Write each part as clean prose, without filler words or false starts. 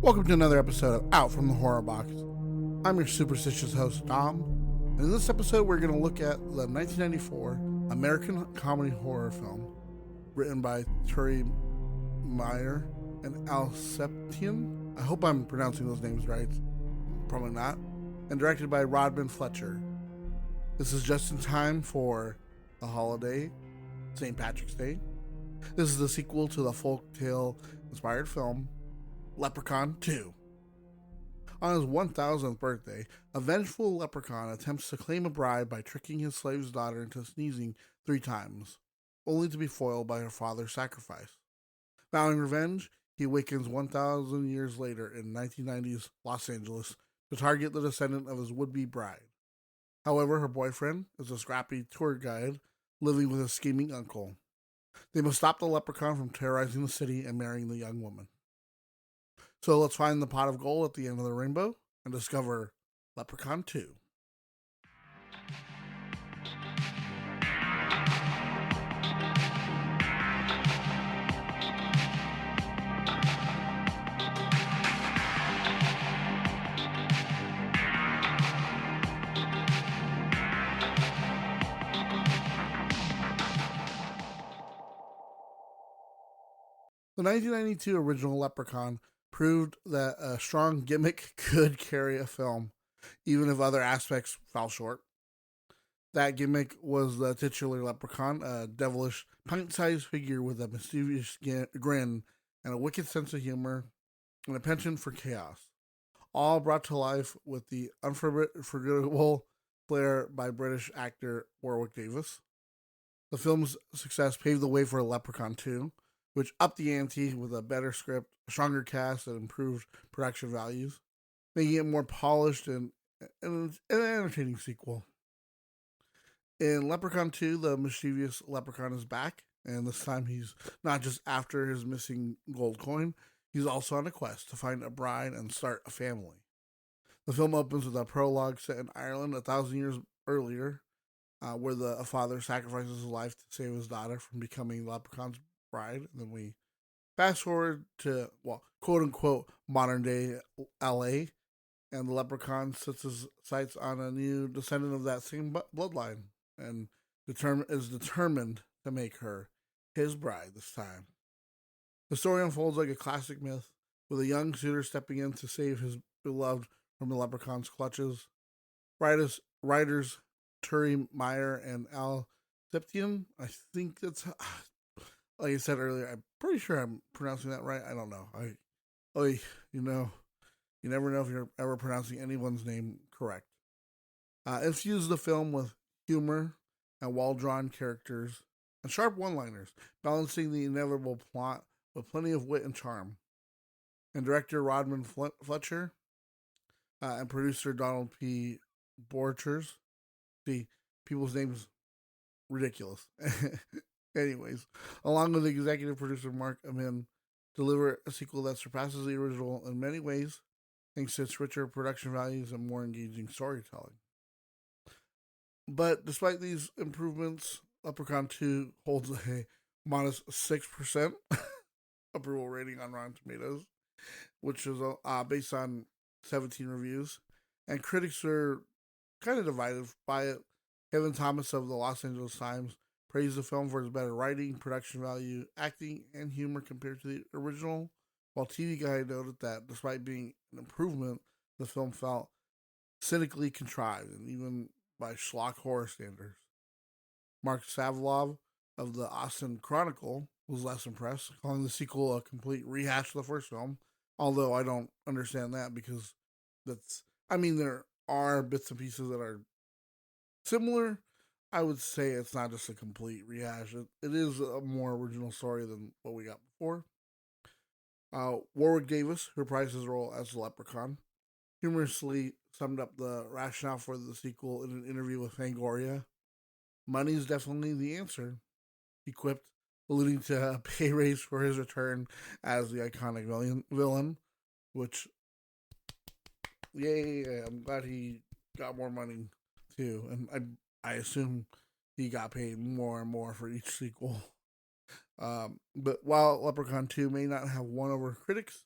Welcome to another episode of Out from the Horrorbox. I'm your superstitious host, Dom, and in this episode we're going to look at the 1994 American comedy horror film written by Turi, Meyer, and Septien. I hope I'm pronouncing those names right. Probably not. And directed by Rodman Flender. This is just in time for the holiday, St. Patrick's Day. This is the sequel to the folktale inspired film Leprechaun 2. On his 1000th birthday, a vengeful leprechaun attempts to claim a bride by tricking his slave's daughter into sneezing 3 times, only to be foiled by her father's sacrifice. Vowing revenge, he awakens 1,000 years later in 1990's Los Angeles to target the descendant of his would-be bride. However, her boyfriend is a scrappy tour guide living with a scheming uncle. They must stop the leprechaun from terrorizing the city and marrying the young woman. So let's find the pot of gold at the end of the rainbow and discover Leprechaun 2. The 1992 original Leprechaun proved that a strong gimmick could carry a film, even if other aspects fell short. That gimmick was the titular leprechaun, a devilish, pint-sized figure with a mischievous grin and a wicked sense of humor and a penchant for chaos, all brought to life with the unforgettable flair by British actor Warwick Davis. The film's success paved the way for Leprechaun 2, which upped the ante with a better script, a stronger cast, and improved production values, making it more polished and an entertaining sequel. In Leprechaun 2, the mischievous leprechaun is back, and this time he's not just after his missing gold coin, he's also on a quest to find a bride and start a family. The film opens with a prologue set in Ireland 1,000 years earlier, where a father sacrifices his life to save his daughter from becoming the leprechaun's bride. And then we fast forward to, quote unquote, modern day LA, and the leprechaun sets his sights on a new descendant of that same bloodline and is determined to make her his bride this time. The story unfolds like a classic myth, with a young suitor stepping in to save his beloved from the leprechaun's clutches. Writers Turi, Meyer, and Septien, I think that's, like I said earlier, I'm pretty sure I'm pronouncing that right. I don't know. You never know if you're ever pronouncing anyone's name correct. Infuse the film with humor and well-drawn characters and sharp one-liners, balancing the inevitable plot with plenty of wit and charm. And director Rodman Flender and producer Donald P. Borchers. See, people's names ridiculous. Anyways, along with executive producer Mark Amin, deliver a sequel that surpasses the original in many ways, thanks to its richer production values and more engaging storytelling. But despite these improvements, Leprechaun 2 holds a modest 6% approval rating on Rotten Tomatoes, which is based on 17 reviews, and critics are kind of divided by it. Kevin Thomas of the Los Angeles Times praised the film for its better writing, production value, acting, and humor compared to the original, while TV Guide noted that despite being an improvement, the film felt cynically contrived, and even by schlock horror standards. Mark Savlov of the Austin Chronicle was less impressed, calling the sequel a complete rehash of the first film, although I don't understand that because there are bits and pieces that are similar. I would say it's not just a complete rehash. It is a more original story than what we got before. Warwick Davis, who reprised his role as the Leprechaun, humorously summed up the rationale for the sequel in an interview with Fangoria. "Money's definitely the answer," he quipped, alluding to a pay raise for his return as the iconic villain, which, yay, I'm glad he got more money too, and I assume he got paid more and more for each sequel. But while Leprechaun 2 may not have won over critics,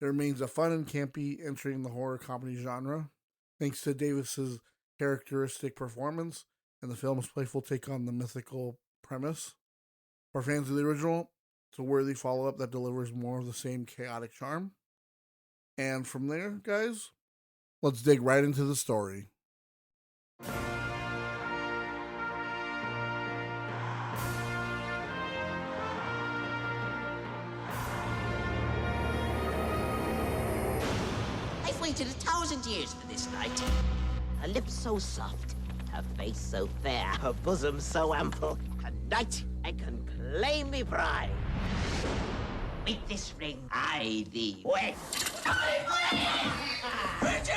It remains a fun and campy entry in the horror comedy genre, thanks to Davis's characteristic performance and the film's playful take on the mythical premise. For fans of the original, it's a worthy follow up that delivers more of the same chaotic charm. And from there, guys, let's dig right into the story. I've waited 1,000 years for this night. Her lips so soft, her face so fair, her bosom so ample. Tonight, I can claim me bride. With this ring, I thee wed. Bridget!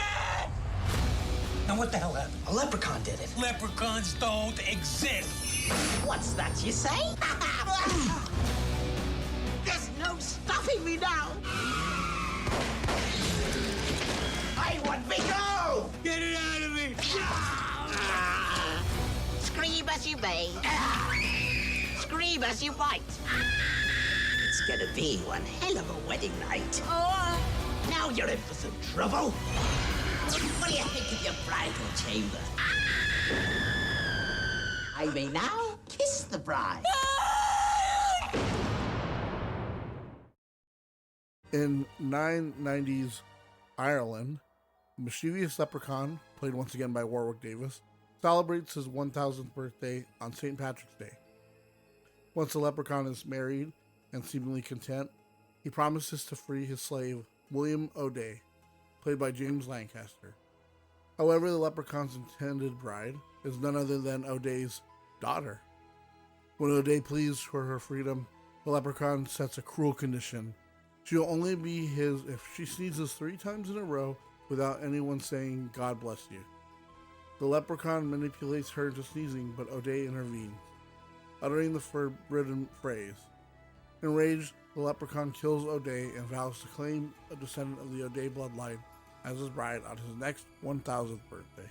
Now what the hell happened? A leprechaun did it. Leprechauns don't exist. What's that you say? There's no stopping me now. I want me go! Get it out of me! Scream as you may. Scream as you might. It's gonna be one hell of a wedding night. Oh, now you're in for some trouble. What do you think of your bridal chamber? I may now kiss the bride. In 990s Ireland, the mischievous leprechaun, played once again by Warwick Davis, celebrates his 1000th birthday on St. Patrick's Day. Once the leprechaun is married and seemingly content, he promises to free his slave, William O'Day, played by James Lancaster. However, the leprechaun's intended bride is none other than O'Day's daughter. When O'Day pleads for her freedom, the leprechaun sets a cruel condition. She'll only be his if she sneezes 3 times in a row without anyone saying, "God bless you." The leprechaun manipulates her into sneezing, but O'Day intervenes, uttering the forbidden phrase. Enraged, the leprechaun kills O'Day and vows to claim a descendant of the O'Day bloodline as his bride on his next 1000th birthday.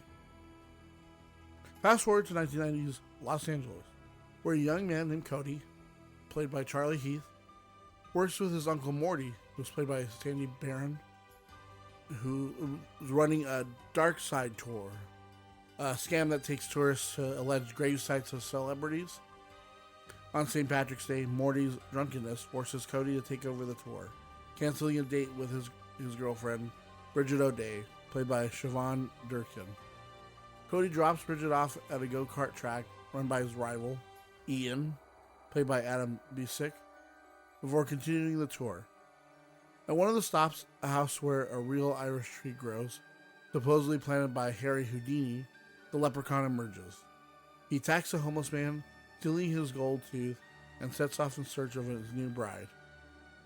Fast forward to 1990s Los Angeles, where a young man named Cody, played by Charlie Heath, works with his uncle Morty, who's played by Sandy Barron, who is running a dark side tour, a scam that takes tourists to alleged grave sites of celebrities. On St. Patrick's Day, Morty's drunkenness forces Cody to take over the tour, canceling a date with his girlfriend, Bridget O'Day, played by Siobhan Durkin. Cody drops Bridget off at a go-kart track run by his rival, Ian, played by Adam Bisick, before continuing the tour. At one of the stops, a house where a real Irish tree grows, supposedly planted by Harry Houdini, the leprechaun emerges. He attacks a homeless man, stealing his gold tooth, and sets off in search of his new bride,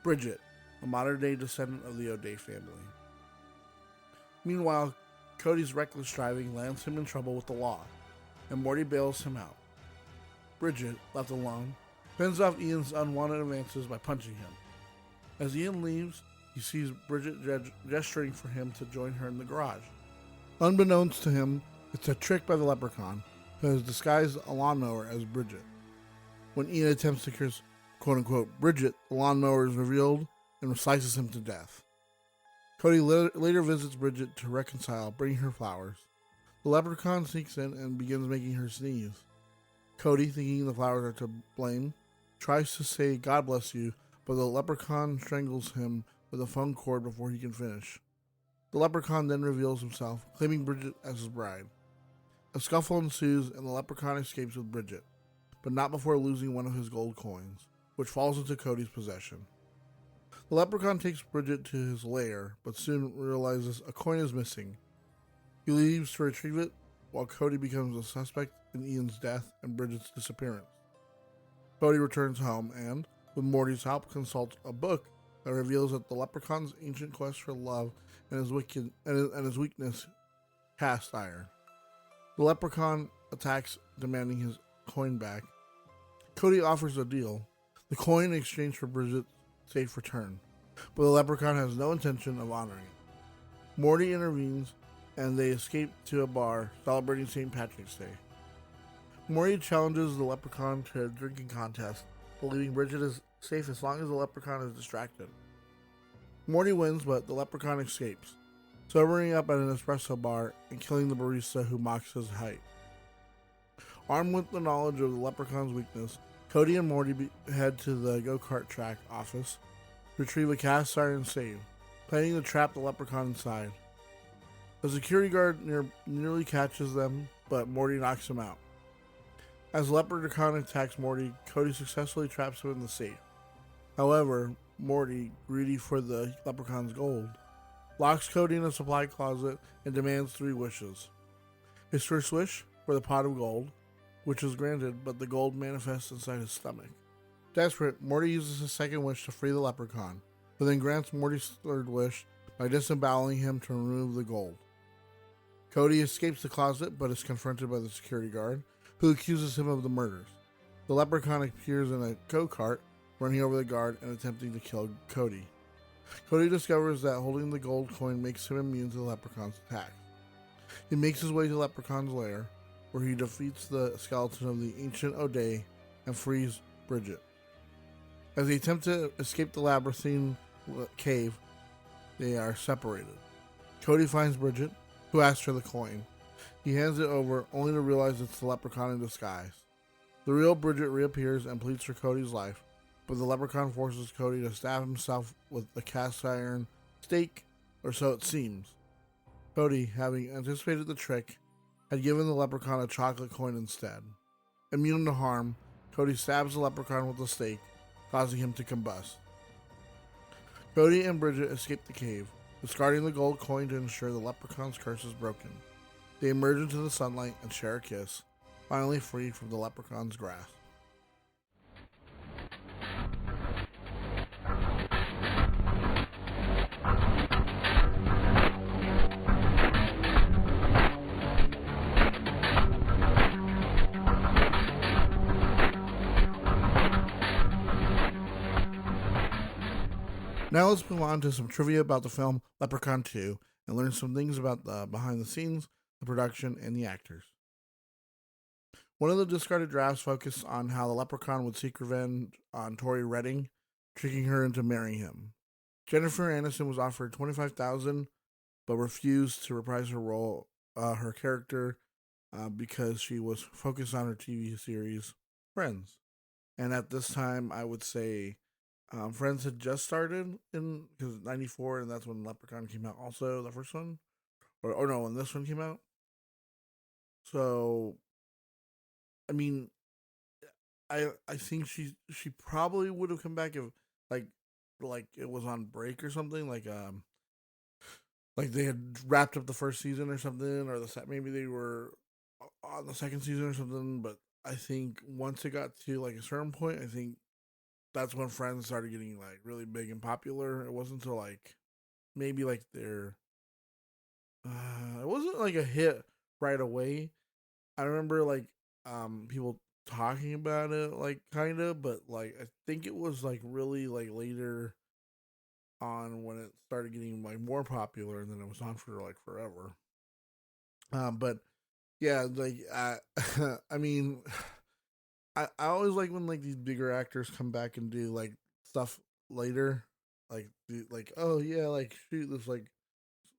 Bridget, a modern-day descendant of the O'Day family. Meanwhile, Cody's reckless driving lands him in trouble with the law, and Morty bails him out. Bridget, left alone, fends off Ian's unwanted advances by punching him. As Ian leaves, he sees Bridget gesturing for him to join her in the garage. Unbeknownst to him, it's a trick by the leprechaun, who has disguised a lawnmower as Bridget. When Ian attempts to kiss quote-unquote Bridget, the lawnmower is revealed and slices him to death. Cody later visits Bridget to reconcile, bringing her flowers. The leprechaun sneaks in and begins making her sneeze. Cody, thinking the flowers are to blame, tries to say "God bless you," but the leprechaun strangles him with a phone cord before he can finish. The leprechaun then reveals himself, claiming Bridget as his bride. A scuffle ensues and the leprechaun escapes with Bridget, but not before losing one of his gold coins, which falls into Cody's possession. The leprechaun takes Bridget to his lair, but soon realizes a coin is missing. He leaves to retrieve it, while Cody becomes a suspect in Ian's death and Bridget's disappearance. Cody returns home and, with Morty's help, consults a book that reveals that the leprechaun's ancient quest for love and his weakness, cast iron. The leprechaun attacks, demanding his coin back. Cody offers a deal, the coin in exchange for Bridget's safe return, but the leprechaun has no intention of honoring it. Morty intervenes, and they escape to a bar celebrating St. Patrick's Day. Morty challenges the leprechaun to a drinking contest, believing Bridget is safe as long as the leprechaun is distracted. Morty wins, but the leprechaun escapes, sobering up at an espresso bar and killing the barista who mocks his height. Armed with the knowledge of the leprechaun's weakness, Cody and Morty head to the go-kart track office to retrieve a cast iron save, planning to trap the leprechaun inside. The security guard nearly catches them, but Morty knocks him out. As the leprechaun attacks Morty, Cody successfully traps him in the safe. However, Morty, greedy for the leprechaun's gold, locks Cody in a supply closet and demands 3 wishes. His first wish for the pot of gold, which is granted, but the gold manifests inside his stomach. Desperate, Morty uses his second wish to free the leprechaun, but then grants Morty's third wish by disemboweling him to remove the gold. Cody escapes the closet, but is confronted by the security guard, who accuses him of the murders. The leprechaun appears in a go-kart, running over the guard and attempting to kill Cody. Cody discovers that holding the gold coin makes him immune to the leprechaun's attack. He makes his way to the leprechaun's lair, where he defeats the skeleton of the ancient O'Day and frees Bridget. As they attempt to escape the labyrinthine cave, they are separated. Cody finds Bridget, who asks for the coin. He hands it over, only to realize it's the leprechaun in disguise. The real Bridget reappears and pleads for Cody's life, but the leprechaun forces Cody to stab himself with a cast iron stake, or so it seems. Cody, having anticipated the trick, had given the leprechaun a chocolate coin instead. Immune to harm, Cody stabs the leprechaun with the stake, causing him to combust. Cody and Bridget escape the cave, discarding the gold coin to ensure the leprechaun's curse is broken. They emerge into the sunlight and share a kiss, finally freed from the leprechaun's grasp. Now let's move on to some trivia about the film Leprechaun 2 and learn some things about the behind the scenes, the production, and the actors. One of the discarded drafts focused on how the leprechaun would seek revenge on Turi Redding, tricking her into marrying him. Jennifer Aniston was offered $25,000, but refused to reprise her role, her character, because she was focused on her TV series Friends. And at this time, I would say Friends had just started in because 94, and that's when Leprechaun came out. Also, the first one, or no, when this one came out. So, I mean, I think she probably would have come back if like it was on break or something, like they had wrapped up the first season or something, or maybe they were on the second season or something. But I think once it got to like a certain point, I think that's when Friends started getting like really big and popular. It wasn't until like maybe like their it wasn't like a hit right away. I remember like people talking about it like kind of, but like I think it was like really like later on when it started getting like more popular, and then it was on for like forever. But yeah, like I mean, I always like when like these bigger actors come back and do like stuff later, like oh yeah, like shoot this, like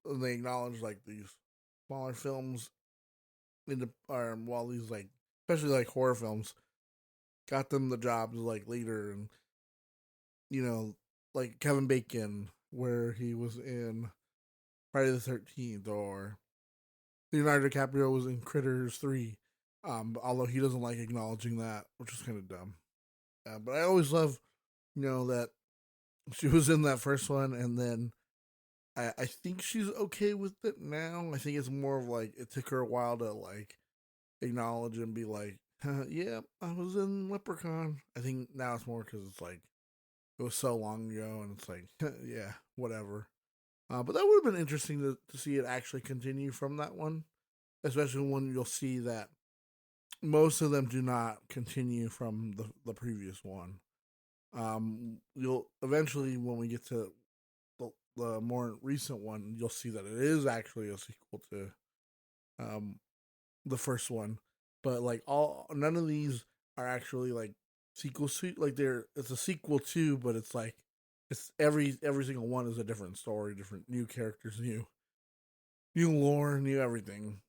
and they acknowledge like these smaller films in the while these like especially like horror films got them the jobs like later, and you know like Kevin Bacon where he was in Friday the 13th, or Leonardo DiCaprio was in Critters 3. Although he doesn't like acknowledging that, which is kind of dumb. But I always love, that she was in that first one, and then I think she's okay with it now. I think it's more of like it took her a while to like acknowledge and be like, yeah, I was in Leprechaun. I think now it's more because it's like it was so long ago, and it's like, yeah, whatever. But that would have been interesting to see it actually continue from that one, especially when you'll see that most of them do not continue from the previous one. You'll eventually, when we get to the more recent one, you'll see that it is actually a sequel to the first one. But like none of these are actually like sequels to, like it's a sequel to, but it's like It's every single one is a different story, different new characters, new lore, new everything.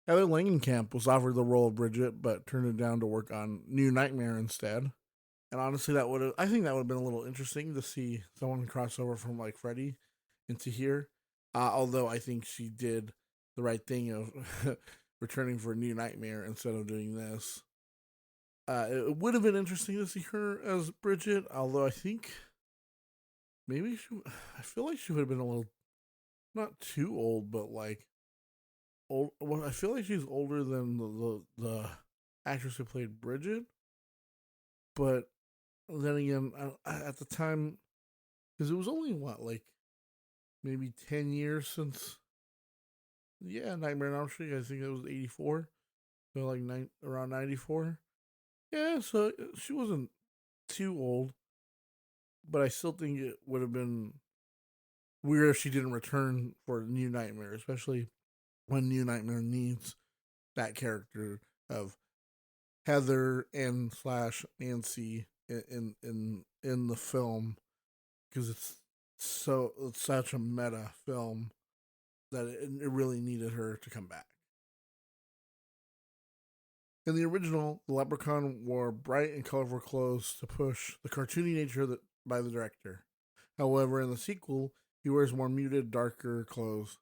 Heather Langenkamp was offered the role of Bridget, but turned it down to work on New Nightmare instead. And honestly, I think that would have been a little interesting to see someone cross over from like Freddy into here. Although I think she did the right thing of returning for a New Nightmare instead of doing this. It would have been interesting to see her as Bridget, although I think maybe I feel like she would have been a little, not too old, but like old. Well, I feel like she's older than the actress who played Bridget, but then again, at the time, because it was only what, like maybe 10 years since, yeah, Nightmare on Elm Street. I think it was 84, so like around 94. Yeah, so she wasn't too old, but I still think it would have been weird if she didn't return for a New Nightmare, especially when New Nightmare needs that character of Heather and slash Nancy in the film, because it's such a meta film that it really needed her to come back. In the original, the Leprechaun wore bright and colorful clothes to push the cartoony nature by the director. However, in the sequel, he wears more muted, darker clothes.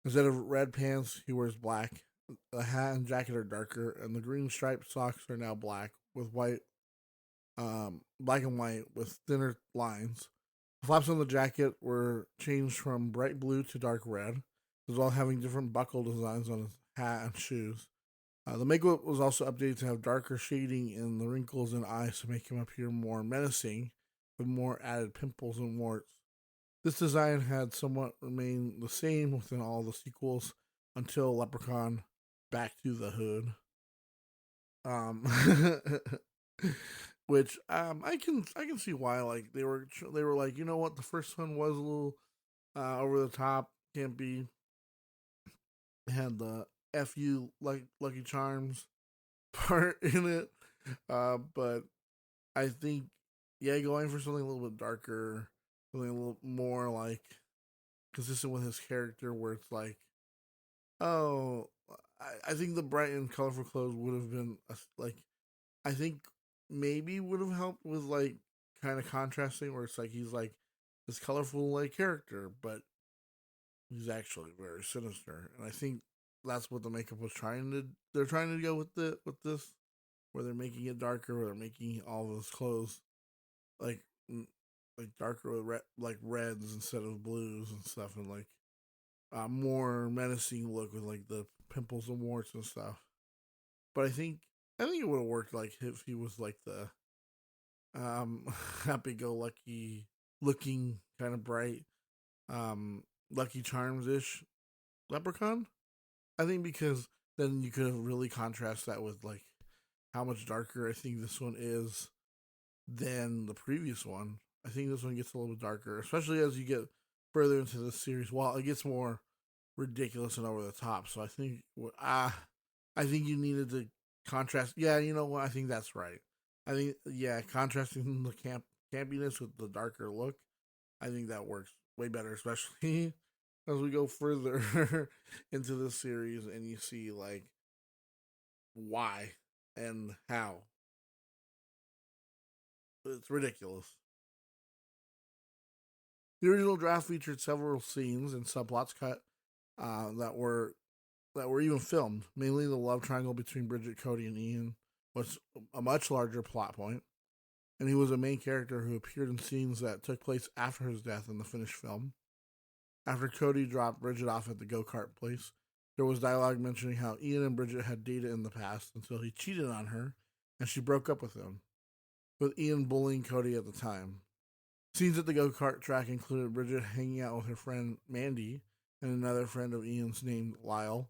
Instead of red pants, he wears black. The hat and jacket are darker, and the green striped socks are now black with white, black and white with thinner lines. The flaps on the jacket were changed from bright blue to dark red, as well as having different buckle designs on his hat and shoes. The makeup was also updated to have darker shading in the wrinkles and eyes to make him appear more menacing, with more added pimples and warts. This design had somewhat remained the same within all the sequels until Leprechaun Back to the Hood. Which I can see why, like they were like, you know what, the first one was a little over the top, can't be. It had the "F like Lucky Charms" part in it, but I think, yeah, going for something a little bit darker, something a little more like consistent with his character, where it's like, oh, I think the bright and colorful clothes would have been like, I think maybe would have helped with like kind of contrasting, where it's like he's like this colorful like character, but he's actually very sinister, and I think that's what the makeup was trying to. They're trying to go with this, where they're making it darker, where they're making all those clothes like like darker with like reds instead of blues and stuff, and like more menacing look with like the pimples and warts and stuff. But I think it would have worked like if he was like the happy go lucky looking kind of bright Lucky Charms ish Leprechaun. I think because then you could have really contrast that with like how much darker I think this one is than the previous one. I think this one gets a little bit darker, especially as you get further into the series. While it gets more ridiculous and over the top, so I think I think you needed to contrast. Yeah, you know what? I think that's right. I think, yeah, contrasting the campiness with the darker look, I think that works way better, especially as we go further into the series and you see like why and how. It's ridiculous. The original draft featured several scenes and subplots cut that were even filmed. Mainly the love triangle between Bridget, Cody, and Ian was a much larger plot point, and he was a main character who appeared in scenes that took place after his death in the finished film. After Cody dropped Bridget off at the go-kart place, there was dialogue mentioning how Ian and Bridget had dated in the past until he cheated on her and she broke up with him, with Ian bullying Cody at the time. Scenes at the go-kart track included Bridget hanging out with her friend Mandy and another friend of Ian's named Lyle,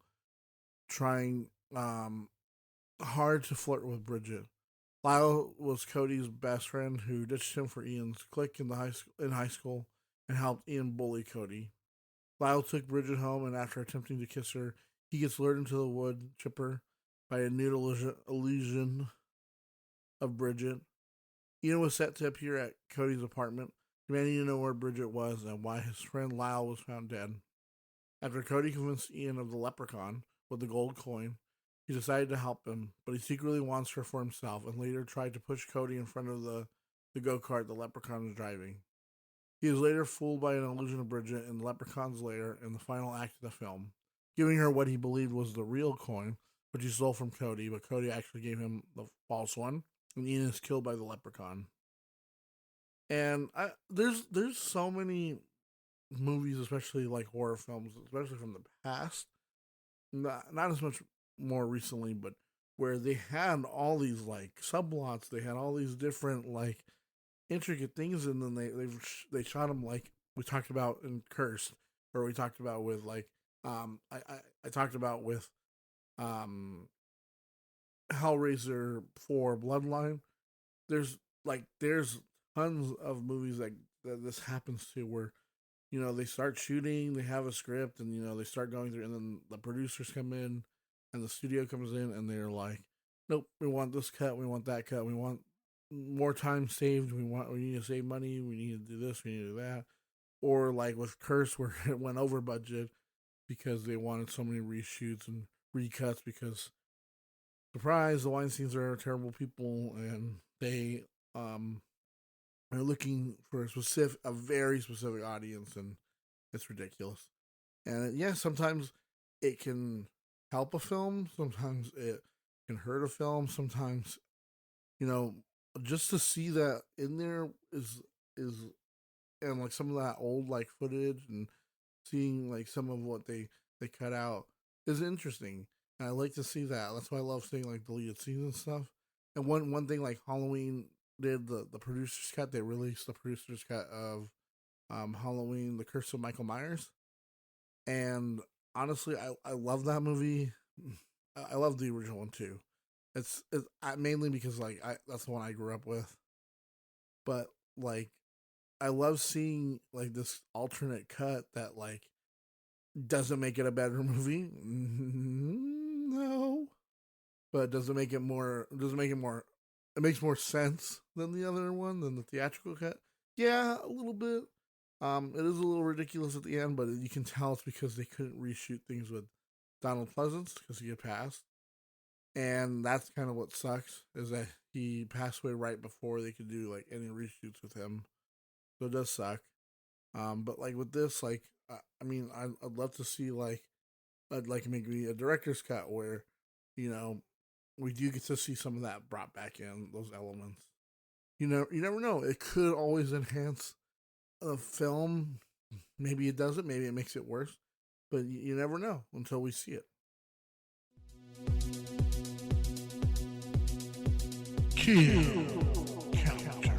trying hard to flirt with Bridget. Lyle was Cody's best friend who ditched him for Ian's clique in high school and helped Ian bully Cody. Lyle took Bridget home, and after attempting to kiss her, he gets lured into the wood chipper by a nude illusion of Bridget. Ian was set to appear at Cody's apartment, demanding to know where Bridget was and why his friend Lyle was found dead. After Cody convinced Ian of the leprechaun with the gold coin, he decided to help him, but he secretly wants her for himself and later tried to push Cody in front of the go-kart the leprechaun was driving. He is later fooled by an illusion of Bridget in the leprechaun's lair in the final act of the film, giving her what he believed was the real coin, which he stole from Cody, but Cody actually gave him the false one, and Ian is killed by the leprechaun. And there's so many movies, especially like horror films, especially from the past, not as much more recently, but where they had all these like subplots, they had all these different like intricate things, and then they shot them like we talked about in Cursed, or we talked about with like I talked about with Hellraiser 4 Bloodline. There's tons of movies that this happens to where they start shooting, they have a script, and they start going through, and then the producers come in and the studio comes in and they're like, nope, we want this cut, we want that cut, we want more time saved, we need to save money, we need to do this, we need to do that. Or like with Curse, where it went over budget because they wanted so many reshoots and recuts because, surprise, the Weinsteins are terrible people and they are looking for a very specific audience, and it's ridiculous. And yeah, sometimes it can help a film, sometimes it can hurt a film, sometimes just to see that in there is and like some of that old like footage and seeing like some of what they cut out is interesting. And I like to see that. That's why I love seeing like deleted scenes and stuff. And one thing like Halloween did the producer's cut. They released the producer's cut of Halloween: The Curse of Michael Myers. And honestly, I love that movie. I love the original one too. It's mainly because like that's the one I grew up with. But like I love seeing like this alternate cut that like doesn't make it a better movie. No. But does it make it more it makes more sense than the other one, than the theatrical cut? Yeah, a little bit. It is a little ridiculous at the end, but you can tell it's because they couldn't reshoot things with Donald Pleasance because he had passed. And that's kind of what sucks, is that he passed away right before they could do like any reshoots with him. So it does suck. But like with this, like I mean, I'd love to see like I'd like maybe a director's cut where we do get to see some of that brought back in, those elements. You never know. It could always enhance a film. Maybe it doesn't. Maybe it makes it worse. But you never know until we see it. Kill counter.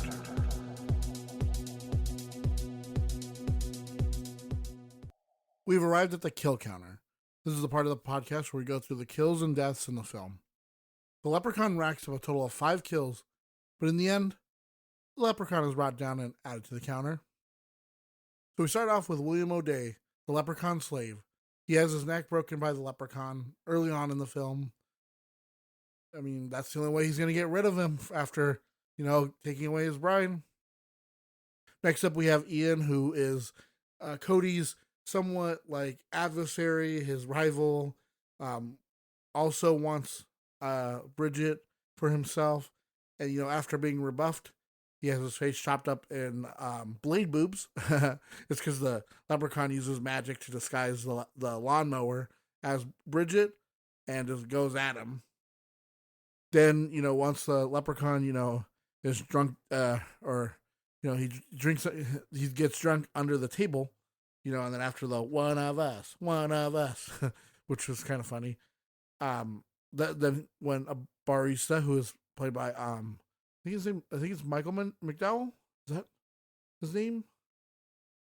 We've arrived at the kill counter. This is the part of the podcast where we go through the kills and deaths in the film. The Leprechaun racks up a total of 5 kills, but in the end, the Leprechaun is brought down and added to the counter. So we start off with William O'Day, the Leprechaun slave. He has his neck broken by the Leprechaun early on in the film. I mean, that's the only way he's going to get rid of him after, taking away his bride. Next up, we have Ian, who is Cody's somewhat like adversary, his rival. Also wants Bridget for himself. And, after being rebuffed, he has his face chopped up in blade boobs. It's because the Leprechaun uses magic to disguise the lawnmower as Bridget and just goes at him. Then, once the Leprechaun, is drunk, he gets drunk under the table, and then after the one of us, which was kind of funny. Then when a barista who is played by, I think it's Michael McDowell. Is that his name?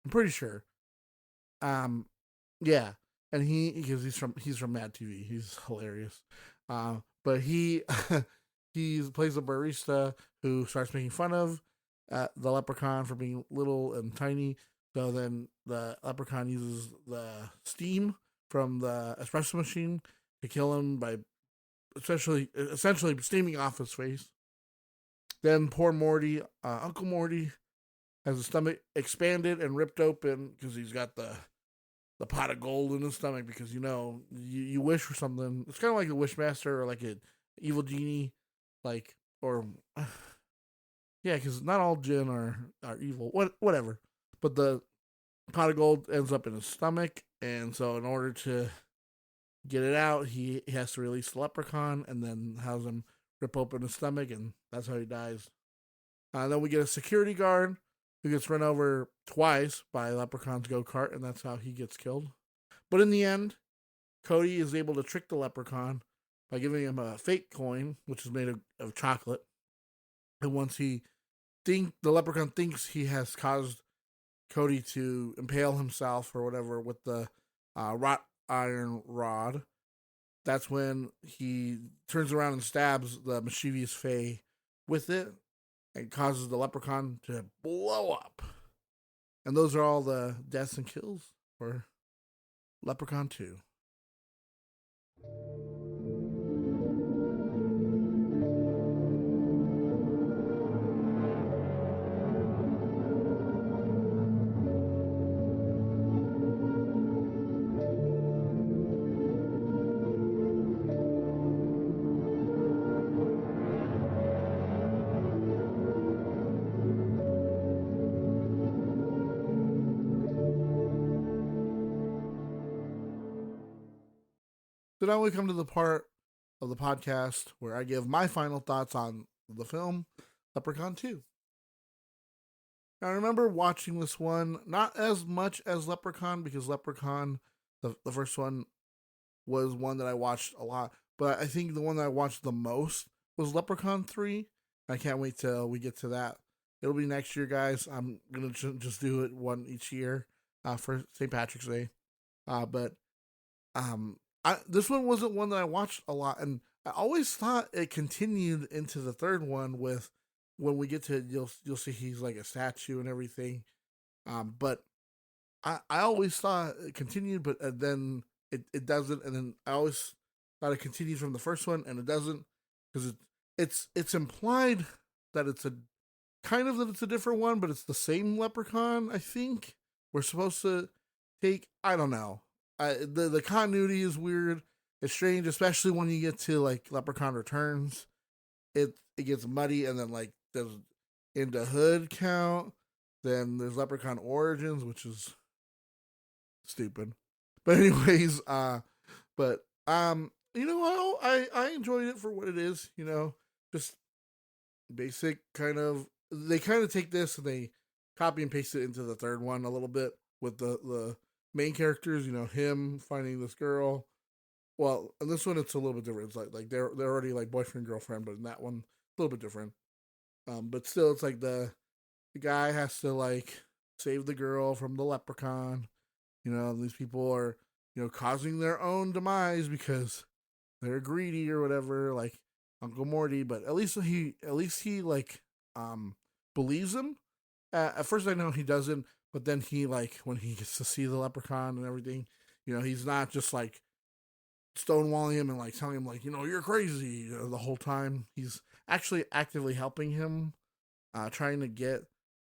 I'm pretty sure. Yeah, and because he's from Mad TV, he's hilarious. But he plays a barista who starts making fun of the Leprechaun for being little and tiny. So then the Leprechaun uses the steam from the espresso machine to kill him by essentially steaming off his face. Then poor Morty, Uncle Morty, has his stomach expanded and ripped open because he's got the pot of gold in his stomach because, you wish for something. It's kind of like a Wishmaster or like an evil genie, like, or, yeah, because not all jinn are evil, whatever. But the pot of gold ends up in his stomach, and so in order to get it out, he has to release the leprechaun and then has him rip open his stomach, and that's how he dies. Then we get a security guard who gets run over twice by Leprechaun's go-kart, and that's how he gets killed. But in the end, Cody is able to trick the Leprechaun by giving him a fake coin, which is made of chocolate. And once the Leprechaun thinks he has caused Cody to impale himself or whatever with the wrought iron rod, that's when he turns around and stabs the mischievous Fae with it and causes the Leprechaun to blow up. And those are all the deaths and kills for Leprechaun 2. So now we come to the part of the podcast where I give my final thoughts on the film Leprechaun 2. Now, I remember watching this one, not as much as Leprechaun, because Leprechaun, the first one, was one that I watched a lot. But I think the one that I watched the most was Leprechaun 3. I can't wait till we get to that. It'll be next year, guys. I'm going to just do it one each year for St. Patrick's Day. This one wasn't one that I watched a lot, and I always thought it continued into the third one with, when we get to it, you'll see he's like a statue and everything. But I always thought it continued, but then it doesn't, and then I always thought it continued from the first one, and it doesn't, because it's implied that it's a different one, but it's the same Leprechaun. I think we're supposed to take. I don't know. The continuity is weird. It's strange, especially when you get to like Leprechaun Returns. It gets muddy, and then like there's Into Hood count. Then there's Leprechaun Origins, which is stupid. But anyways, I enjoyed it for what it is. Just basic kind of. They kind of take this and they copy and paste it into the third one a little bit with the main characters, him finding this girl. Well, in this one, it's a little bit different. It's like they're already like boyfriend, girlfriend, but in that one, a little bit different. But still, it's like the guy has to like save the girl from the leprechaun. These people are, causing their own demise because they're greedy or whatever, like Uncle Morty. But at least he like believes him. At first, I know he doesn't. But then he, like, when he gets to see the leprechaun and everything, he's not just, like, stonewalling him and, like, telling him, like, you're crazy the whole time. He's actually actively helping him, trying to get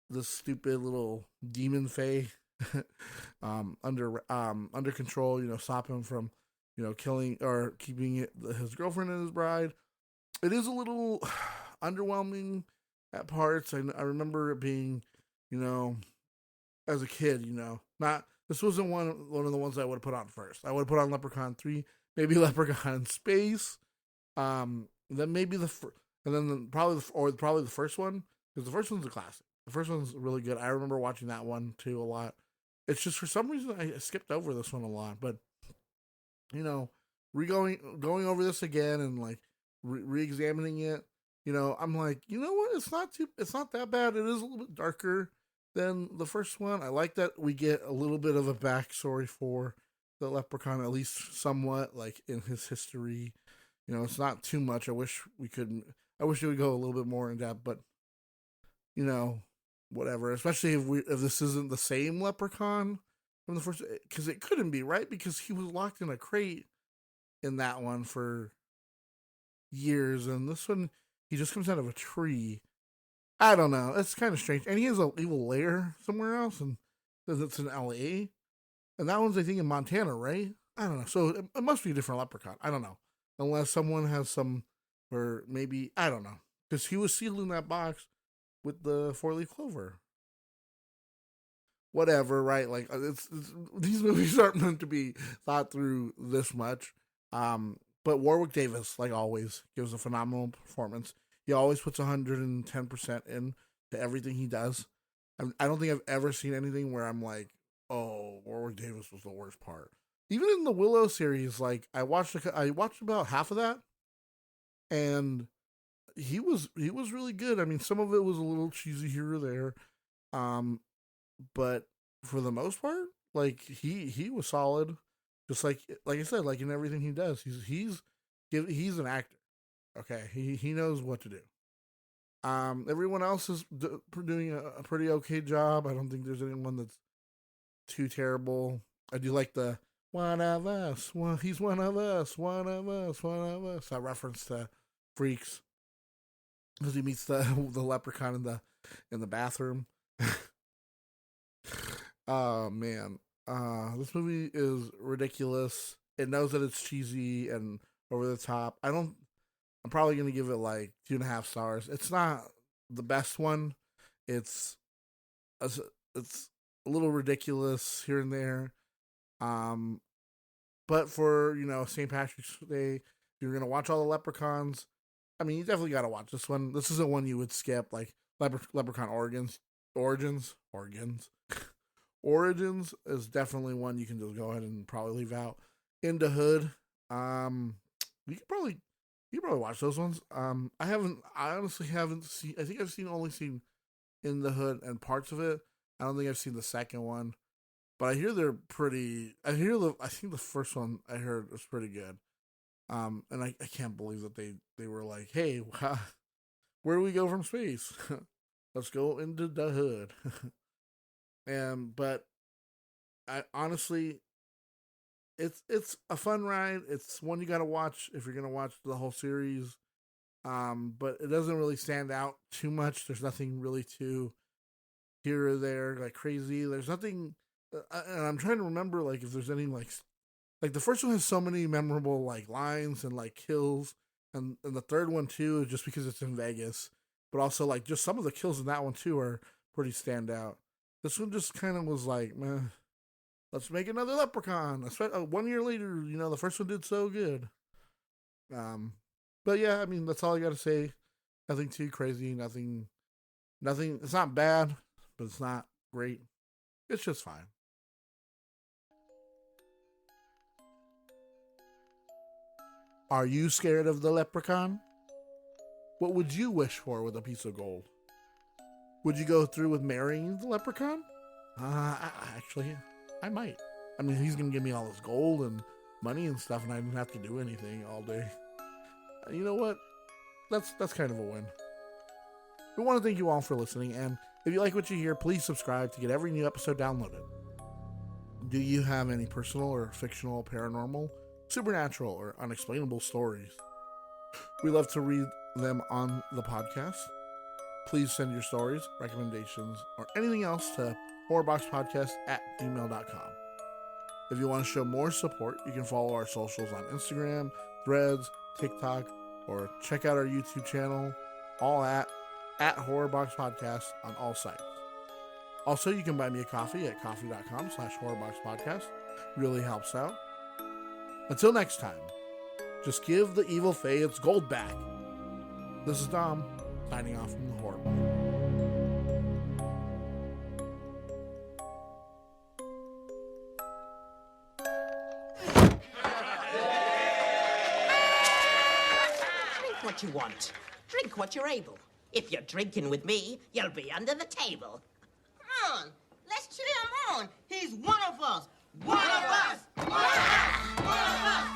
this stupid little demon fae under control, stop him from, killing or keeping his girlfriend and his bride. It is a little underwhelming at parts. I remember it being, as a kid, this wasn't one of the ones I would have put on first. I would have put on Leprechaun 3, maybe Leprechaun Space, then maybe probably the first one, because the first one's a classic. The first one's really good. I remember watching that one too a lot. It's just for some reason I skipped over this one a lot, but going over this again and like re-examining it, I'm like, what? It's not that bad. It is a little bit darker than the first one. I like that we get a little bit of a backstory for the leprechaun, at least somewhat, like in his history. It's not too much. I wish it would go a little bit more in depth, but whatever. Especially if this isn't the same leprechaun from the first, because it couldn't be, right? Because he was locked in a crate in that one for years, and this one he just comes out of a tree I don't know. It's kind of strange. And he has an evil lair somewhere else, and says it's in L.A. And that one's, I think, in Montana, right? I don't know. So it must be a different leprechaun. I don't know. Unless someone has some, or maybe, I don't know. Because he was sealed in that box with the 4-leaf clover. Whatever, right? Like, these movies aren't meant to be thought through this much. But Warwick Davis, like always, gives a phenomenal performance. He always puts 110% in to everything he does. I don't think I've ever seen anything where I'm like, oh, Warwick Davis was the worst part. Even in the Willow series, like I watched about half of that, and he was really good. I mean, some of it was a little cheesy here or there, but for the most part, like he was solid. Just like I said, like in everything he does, he's an actor. Okay, he knows what to do. Everyone else is doing a pretty okay job. I don't think there's anyone that's too terrible. I do like the one of us. Well, he's one of us. One of us. One of us. That reference to Freaks, because he meets the leprechaun in the bathroom. Oh man, this movie is ridiculous. It knows that it's cheesy and over the top. I'm probably gonna give it like 2.5 stars. It's not the best one. It's a little ridiculous here and there. But for St. Patrick's Day, if you're gonna watch all the leprechauns, I mean, you definitely gotta watch this one. This isn't one you would skip, like Leprechaun Origins. Origins is definitely one you can just go ahead and probably leave out. Into Hood, you could probably watch those ones. I honestly haven't seen. I think I've only seen In the Hood and parts of it. I don't think I've seen the second one, but I hear they're pretty. I think the first one I heard was pretty good. And I can't believe that they were like, hey, where do we go from space? Let's go into the hood. But I honestly, it's a fun ride. It's one you got to watch if you're gonna watch the whole series. But it doesn't really stand out too much. There's nothing really too here or there like crazy. There's nothing, and I'm trying to remember like if there's any like the first one has so many memorable like lines and like kills, and the third one too, just because it's in Vegas. But also like just some of the kills in that one too are pretty stand out. This one just kind of was like, meh, let's make another Leprechaun. 1 year later, the first one did so good. But yeah, I mean, that's all I got to say. Nothing too crazy. Nothing. It's not bad, but it's not great. It's just fine. Are you scared of the Leprechaun? What would you wish for with a piece of gold? Would you go through with marrying the Leprechaun? Actually, I might. I mean, he's going to give me all this gold and money and stuff, and I didn't have to do anything all day. You know what? That's kind of a win. We want to thank you all for listening, and if you like what you hear, please subscribe to get every new episode downloaded. Do you have any personal or fictional, paranormal, supernatural, or unexplainable stories? We love to read them on the podcast. Please send your stories, recommendations, or anything else to horrorboxpodcast@gmail.com. If you want to show more support, you can follow our socials on Instagram, Threads, TikTok, or check out our YouTube channel, all at Horrorbox Podcast on all sites. Also, you can buy me a coffee at coffee.com/horrorboxpodcast. Really helps out. Until next time, just give the evil fae its gold back. This is Dom, signing off from the Horrorbox. What you want. Drink what you're able. If you're drinking with me, you'll be under the table. Come on, let's cheer him on. He's one of us. One of us. One of us. One of us.